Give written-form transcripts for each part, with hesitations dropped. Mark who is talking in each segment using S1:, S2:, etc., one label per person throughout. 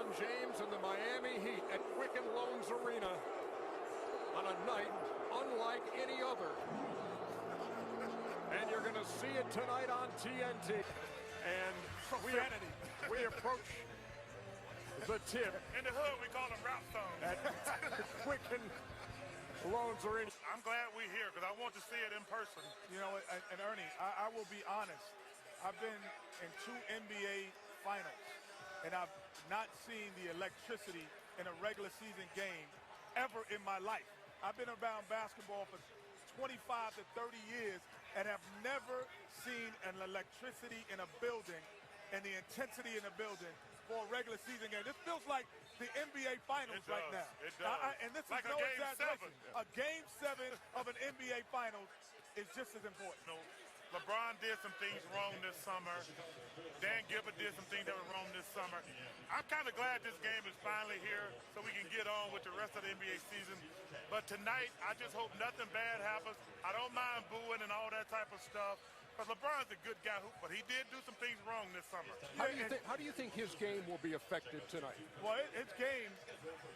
S1: LeBron James and the Miami Heat at Quicken Loans Arena on a night unlike any other. And you're going to see it tonight on TNT. And we approach the tip.
S2: In the hood, we call them rap songs.
S1: At Quicken Loans Arena.
S2: I'm glad we're here because I want to see it in person.
S3: You know, and Ernie, I will be honest. I've been in 2 NBA finals, and I've not seen the electricity in a regular season game ever in my life. I've been around basketball for 25 to 30 years and have never seen an electricity in a building and the intensity in a building for a regular season game. This feels like the NBA Finals right now.
S2: It does.
S3: And this
S2: like
S3: is no
S2: Game
S3: exaggeration.
S2: 7.
S3: A Game 7 of an NBA Finals is just as important.
S2: No, LeBron did some things wrong this summer. Dan Gilbert did some things that were wrong this summer. I'm kind of glad this game is finally here so we can get on with the rest of the NBA season. But tonight, I just hope nothing bad happens. I don't mind booing and all that type of stuff. But LeBron's a good guy, but he did do some things wrong this summer.
S1: How do you think his game will be affected tonight?
S3: Well, his game,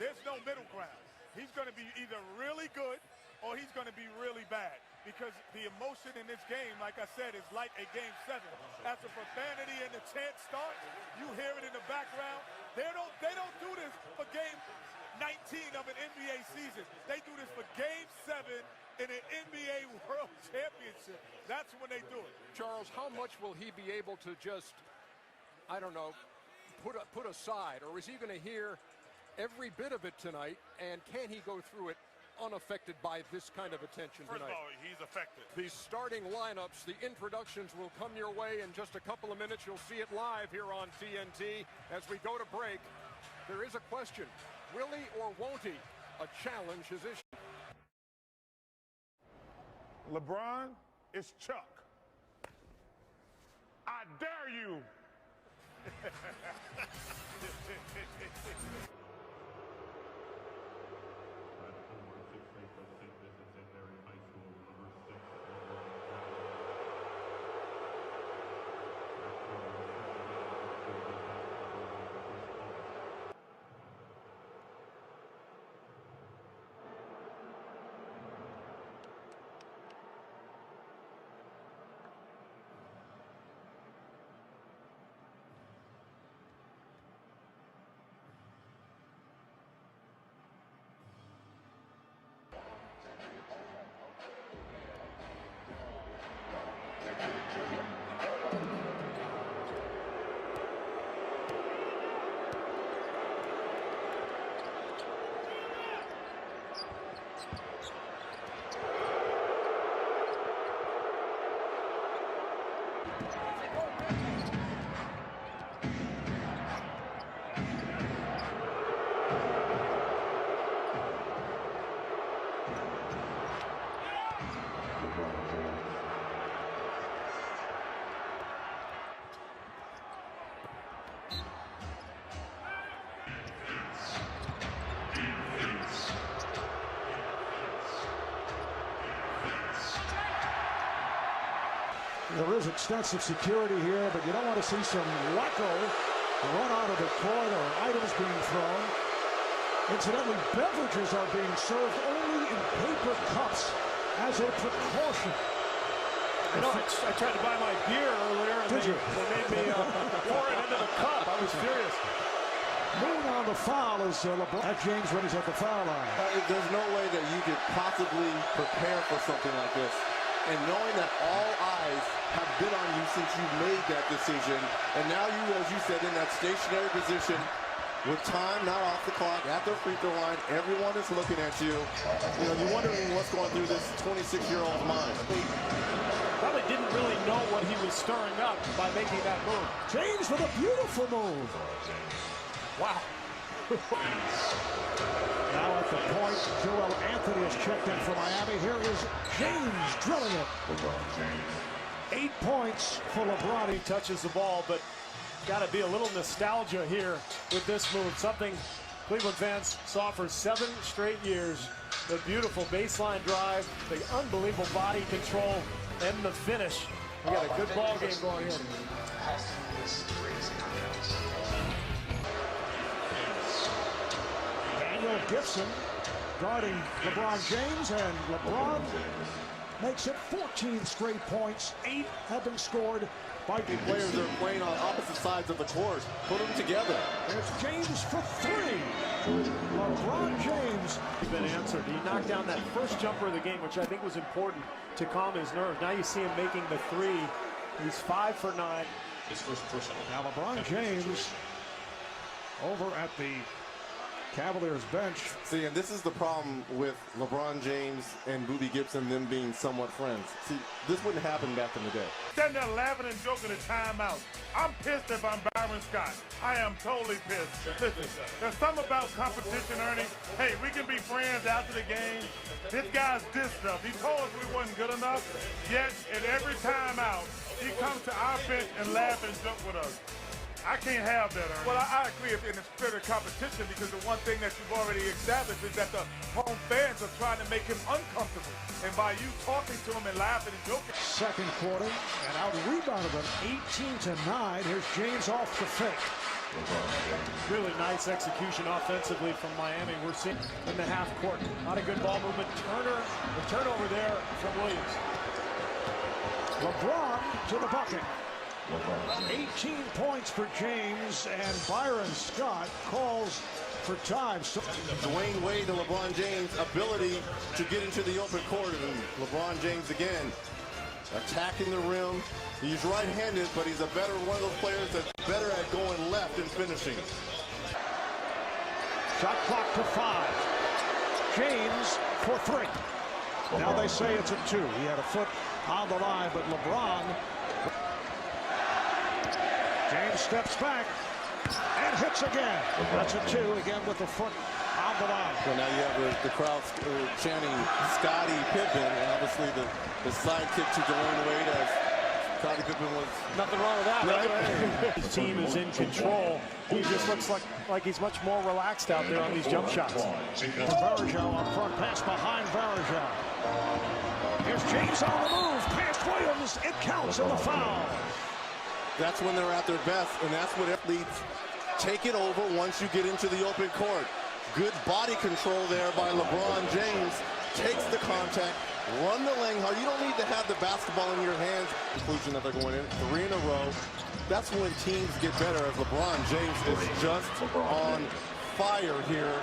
S3: there's no middle ground. He's going to be either really good or he's going to be really bad. Because the emotion in this game, like I said, is like a Game 7. As the profanity and the chant starts, you hear it in the background. They don't do this for Game 19 of an NBA season. They do this for Game 7 in an NBA World Championship. That's when they do it.
S1: Charles, how much will he be able to just, I don't know, put aside? Or is he going to hear every bit of it tonight? And can he go through it unaffected by this kind of attention tonight?
S2: First of all, he's affected.
S1: The starting lineups, the introductions will come your way in just a couple of minutes. You'll see it live here on TNT. As we go to break, there is a question. Will he or won't he challenge his issue?
S2: LeBron is Chuck. I dare you.
S4: There is extensive security here, but you don't want to see some wacko run out of the court or items being thrown. Incidentally, beverages are being served only in paper cups as a precaution.
S5: You know, I tried to buy my beer earlier, and they made me pour it into the cup. I was furious.
S4: Moving on the foul is LeBron. James when he's at the foul line.
S6: There's no way that you could possibly prepare for something like this. And knowing that all eyes have been on you since you made that decision, and now you, as you said, in that stationary position, with time not off the clock, at the free throw line, everyone is looking at you. You know, you're wondering what's going through this 26-year-old's mind.
S5: Probably didn't really know what he was stirring up by making that move.
S4: James with a beautiful move.
S5: Wow.
S4: Now at the point, Joel Anthony has checked in for Miami. Here is James drilling it. 8 points for LeBron.
S5: He touches the ball, but got to be a little nostalgia here with this move. Something Cleveland fans saw for 7 straight years. The beautiful baseline drive, the unbelievable body control, and the finish. We got a good ball game going here.
S4: Gibson guarding LeBron James, and LeBron makes it 14 straight points. 8 have been scored by
S6: The players are playing on opposite sides of the court. Put them together.
S4: There's James for 3. LeBron James.
S5: He's been answered. He knocked down that first jumper of the game, which I think was important to calm his nerves. Now you see him making the 3. He's 5 for 9.
S4: Now LeBron James over at the Cavaliers bench.
S6: See, and this is the problem with LeBron James and Booby Gibson, them being somewhat friends. See, this wouldn't happen back in the day.
S2: Standing there laughing and joking at timeout. I'm pissed if I'm Byron Scott. I am totally pissed. Listen, there's something about competition, Ernie. Hey, we can be friends after the game. This guy's dissed us. He told us we wasn't good enough, yet at every timeout, he comes to our bench and laughs and joke with us. I can't have that, Ernie.
S3: Well, I agree in the spirit of competition, because the one thing that you've already established is that the home fans are trying to make him uncomfortable. And by you talking to him and laughing and joking.
S4: Second quarter, and out rebounded them 18-9. Here's James off the fake.
S5: Really nice execution offensively from Miami. We're seeing in the half court. Not a good ball movement. Turner, the turnover there from Williams.
S4: LeBron to the bucket. 18 points for James, and Byron Scott calls for time. So
S6: Dwayne Wade to LeBron James' ability to get into the open court, and LeBron James again attacking the rim. He's right-handed, but he's one of those players that's better at going left and finishing.
S4: shot clock to 5. James for 3. Now they say it's a 2. He had a foot on the line, but LeBron. James steps back and hits again. That's a 2 again with the foot on the line.
S6: So now you have the crowd chanting Scottie Pippen, and obviously the sidekick to Dwayne Wade, as Scottie Pippen was.
S5: Nothing wrong with that, right? His team is in control. He just looks like he's much more relaxed out there on these jump shots.
S4: Varejao on front, pass behind Varejao. Here's James on the move, past Williams. It counts in the foul.
S6: That's when they're at their best, and that's what athletes take it over once you get into the open court. Good body control there by LeBron James. Takes the contact, run the lane hard. You don't need to have the basketball in your hands. Conclusion that they're going in 3 in a row. That's when teams get better, as LeBron James is just on fire here.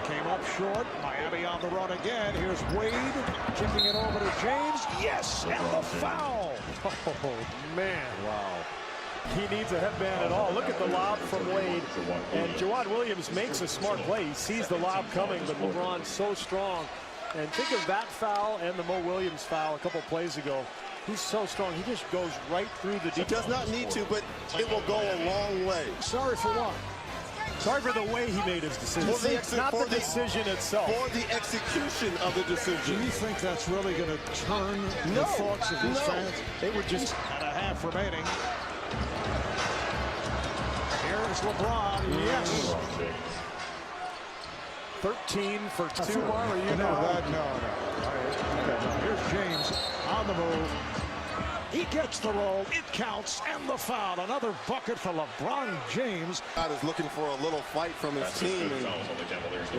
S4: Came up short. Miami on the run again. Here's Wade kicking it over to James. Yes, and the foul.
S5: Oh, man.
S6: Wow.
S5: He needs a headband at all. Look at the lob from Wade. And Juwan Williams makes a smart play. He sees the lob coming, but LeBron's so strong. And think of that foul and the Mo Williams foul a couple plays ago. He's so strong. He just goes right through the
S6: He does not need to, but it will go a long way.
S4: Sorry for what?
S5: Sorry for the way he made his decision. Not the decision itself.
S6: For the execution of the
S4: Do
S6: decision.
S4: you think that's really going to turn the thoughts of these fans?
S5: They were just
S4: and a half remaining. Here's LeBron. Yes.
S5: 13 for 2. Are you
S4: No. Here's James on the move. He gets the roll. It counts, and the foul. Another bucket for LeBron James.
S6: God is looking for a little fight from his team, and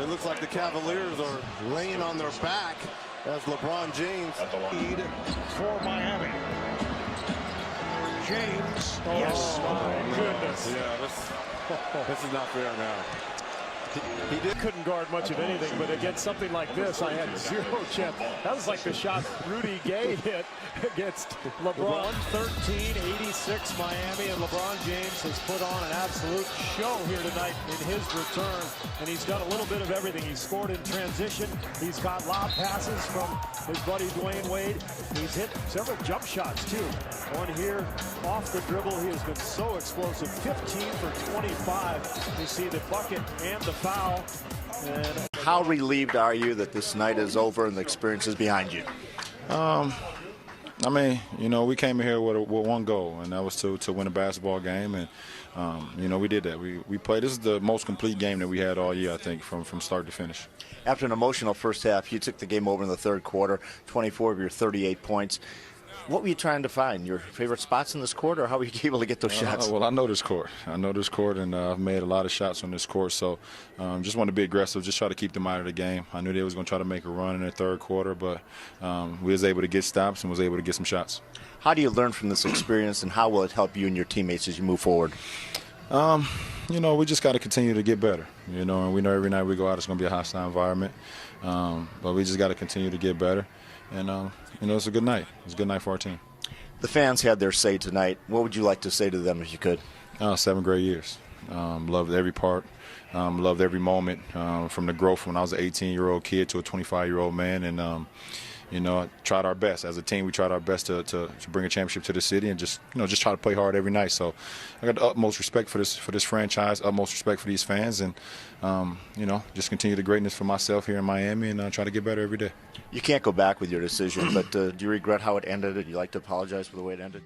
S6: it looks like the Cavaliers are laying on their back as LeBron James
S4: Lead for Miami. James. Yes.
S5: my goodness.
S6: Yeah, this is not fair now.
S5: He couldn't guard much of anything, but against something like this, I had zero chance. That was like the shot Rudy Gay hit against LeBron. 113-86 Miami, and LeBron James has put on an absolute show here tonight in his return, and he's done a little bit of everything. He's scored in transition. He's got lob passes from his buddy Dwayne Wade. He's hit several jump shots, too. One here off the dribble. He has been so explosive. 15 for 25. You see the bucket and the foul. And
S7: how relieved are you that this night is over and the experience is behind you?
S8: I mean, you know, we came in here with one goal, and that was to win a basketball game, and you know, we did that. We played. This is the most complete game that we had all year, I think, from start to finish.
S7: After an emotional first half, you took the game over in the third quarter, 24 of your 38 points. What were you trying to find? Your favorite spots in this court, or how were you able to get those shots?
S8: Well, I know this court. And I've made a lot of shots on this court. So just want to be aggressive, just try to keep them out of the game. I knew they was going to try to make a run in the third quarter, but we was able to get stops and was able to get some shots.
S7: How do you learn from this experience, and how will it help you and your teammates as you move forward?
S8: We just got to continue to get better, and we know every night we go out it's going to be a hostile environment, but we just got to continue to get better, and, it's a good night. It's a good night for our team.
S7: The fans had their say tonight. What would you like to say to them if you could?
S8: 7 great years. Loved every part, loved every moment, from the growth when I was an 18-year-old kid to a 25-year-old man, and tried our best. As a team, we tried our best to bring a championship to the city and just try to play hard every night. So I got the utmost respect for this franchise, utmost respect for these fans, and, just continue the greatness for myself here in Miami and try to get better every day.
S7: You can't go back with your decision, but do you regret how it ended? Would you like to apologize for the way it ended?